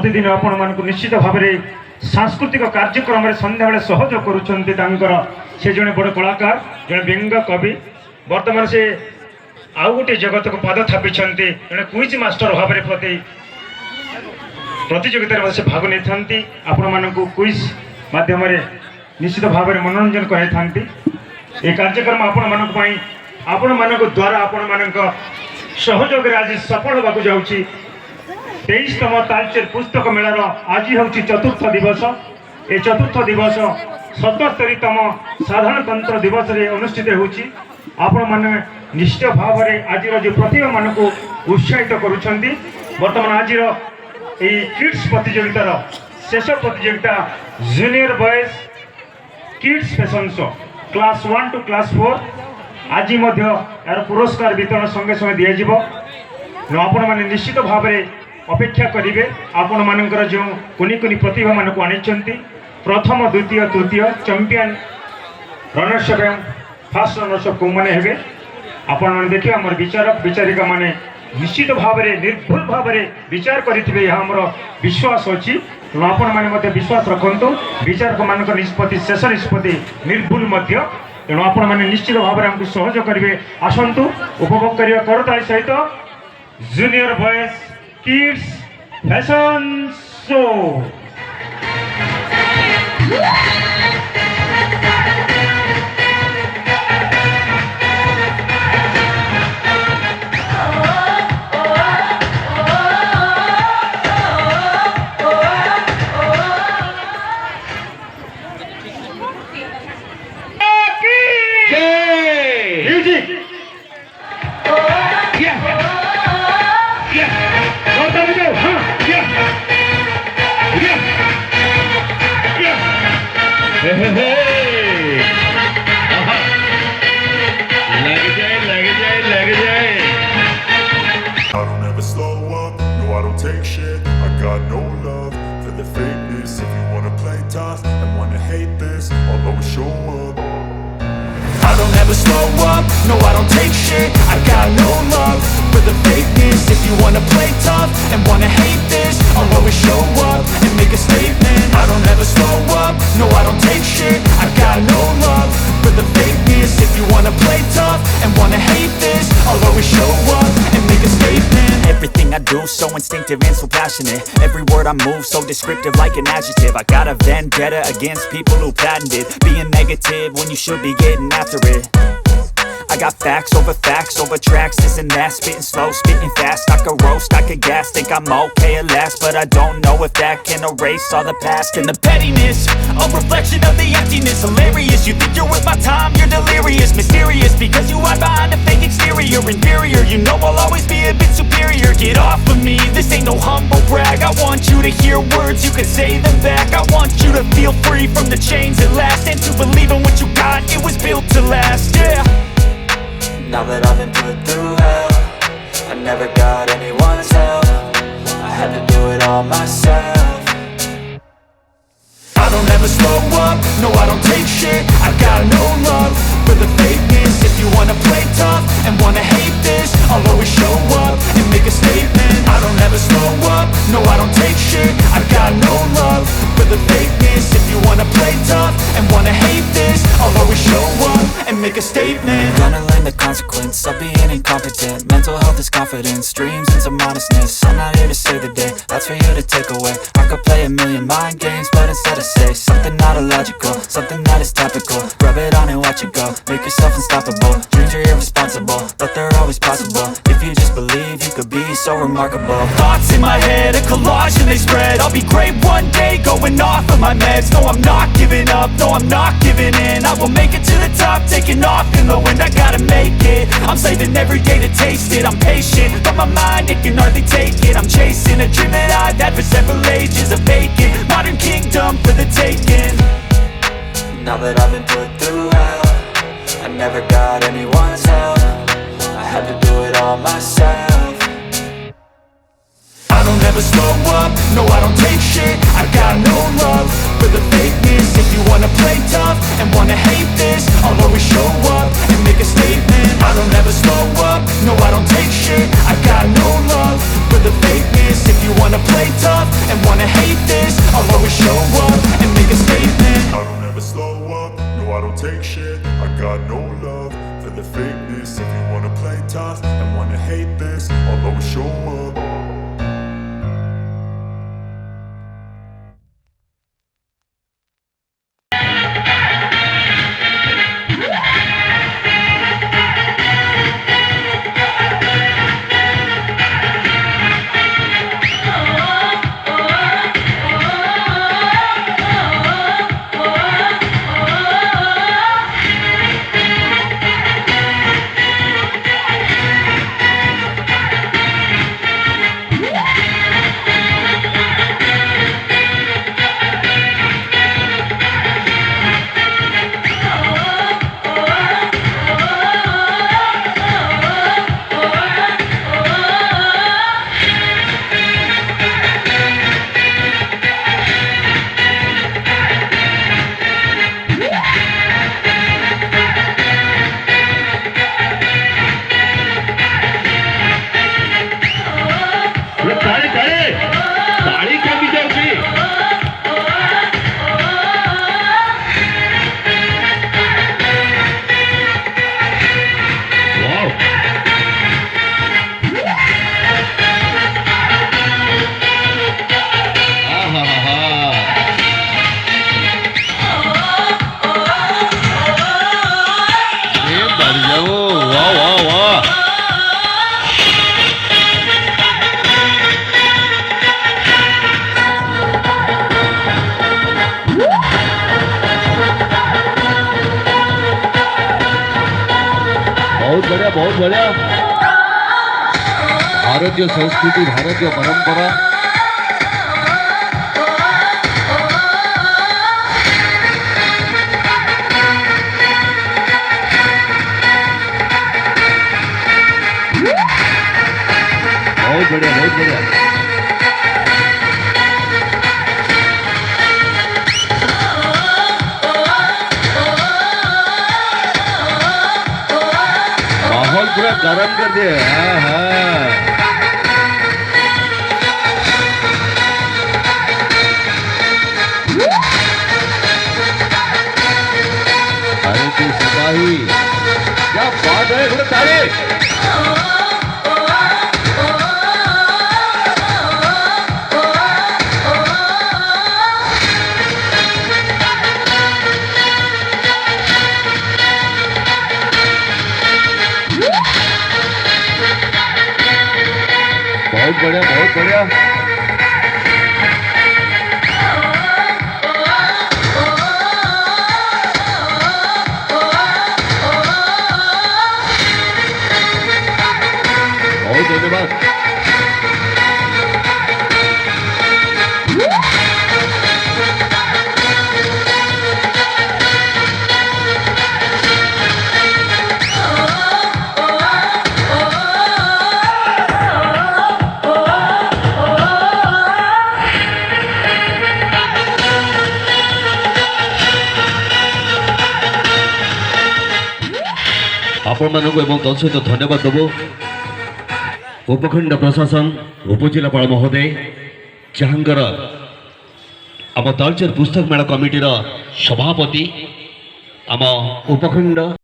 प्रतिदिन आपण मानक निश्चित भाव में सांस्कृतिक कार्यक्रम में संध्या बेले सहयोग करुँच से जड़े बड़ कलाकार जड़े व्यंग कवि बर्तमान से आउ गोटे जगत को पाद थापी जड़े क्विज मास्टर भाव में प्रतियोगिता से भाग नहीं था आपण मानक क्विज माध्यम निश्चित भाव में मनोरंजन कराई ये कार्यक्रम आपण मानक द्वारा आपण मानक सहयोग आज सफल होगा जाऊँगी 23तम तालचेर पुस्तक मेलार आज हूँ चतुर्थ दिवस ए चतुर्थ दिवस 77तम साधारणतंत्र दिवस रे अनुष्ठित होची आपण माने निश्चित भाव में आज जो प्रतिभा मान को उत्साहित करुछंती वर्तमान आज किड्स प्रतियोगितार शेष प्रतियोगिता junior boys kids fashion show class 1 to class 4 आज यार पुरस्कार वितरण संगे संगे दिज्व आपण मैंने निश्चित भाव में अपेक्षा करेंगे आपण मानकर जो कुनी कुनी प्रतिभा मान को आनी प्रथम द्वितीय तृतीय चैंपियन रनर्स एवं फास्ट रनर्स कौ मैंने हे आपण मैंने देखिए आम विचारक विचारिका माने निश्चित भाव में निर्भुल भाव में विचार करेंगे यह आमर विश्वास अच्छी तेणु आपण मैंने विश्वास रखु विचारक मान निष्पत्ति शेष निष्पत्ति निर्भुल तेणु आपण मैंने निश्चित भाव में आमको सहयोग करेंगे आसतु उपभोग करवा करताली सहित junior boys kids fashion show I don't ever slow up, no I don't take shit. I got no love for the fakeness. If you wanna play tough and wanna hate this, I'll always show up. I don't ever slow up, no I don't take shit. I got no love for the fakeness. If you wanna play tough and wanna hate this, I'll always show up and make a statement. I don't ever slow up, no I don't take shit. I got no love for the fakeness. If you wanna play tough and wanna hate this, I'll always show up and make a statement. Everything I do so instinctive and so passionate. Every word I move so descriptive like an adjective. I got a vendetta against people who patented being negative when you should be getting after it. I got facts over tracks, this and that. Spitting slow, spitting fast. I could roast, I could gas. Think I'm okay at last, but I don't know if that can erase all the past. And the pettiness, a reflection of the emptiness. Hilarious, you think you're worth my time, you're delirious. Mysterious, because you hide behind a fake exterior. Inferior, you know I'll always be a bit superior. Get off of me, this ain't no humble brag. I want you to hear words, you can say them back. I want you to feel free from the chains at last, and to believe in what you got, it was built to last, yeah. Now that I've been put through hell, I never got anyone's help. I had to do it all myself. I don't ever slow up, no I don't take shit. I got no love for the fakeness. If you wanna play tough and wanna hate this, I'll always show up and make a statement. I don't ever slow up, no I don't take shit. I got no love for the fakeness. If you wanna play tough and wanna hate this, I'll always show up and make a statement. Gonna learn the consequence of being incompetent. Mental health is confidence, dreams and some modestness. I'm not here to save the day, that's for you to take away. I could play a million mind games, but instead I say something not illogical, something that is topical. Rub it on and watch it go, make yourself unstoppable. Dreams are irresponsible, but they're always possible. If you just believe, you could be so remarkable. Thoughts in my head, a collage and they spread. I'll be great one day, going off of my meds. No, I'm not giving up, no, I'm not giving in. I will make it to the top, taking off in the wind. I gotta make it, I'm saving every day to taste it. I'm patient, but my mind, it can hardly take it. I'm chasing a dream that I've had for several ages. A vacant, modern kingdom for the taking. Now that I've been put through hell, I never got anyone's help. I had to do it all myself. I don't ever slow up, no I don't take shit. I got no love for the fakeness. If you wanna play tough and wanna hate this, I'll always show up and make a statement. I don't ever slow up, no I don't take shit. I got no love for the fakeness. If you wanna play tough and wanna ताली कमी जाऊँगी बहुत बढ़िया भारतीय संस्कृति भारतीय परंपरा बहुत बढ़िया बहुत बढ़िया माहौल पूरा गर्म कर दिया। हाँ हाँ अरे तू सिपाही क्या बात है थोड़ा तारे बहुत बढ़िया बहुत बढ़िया बहुत धन्यवाद आपण मानक एवं तत्सहित धन्यवाद देव उपखंड प्रशासन उपजिलापाल महोदय जहाँकर आम तालचेर पुस्तक मेला कमिटीर सभापति आम उपखंड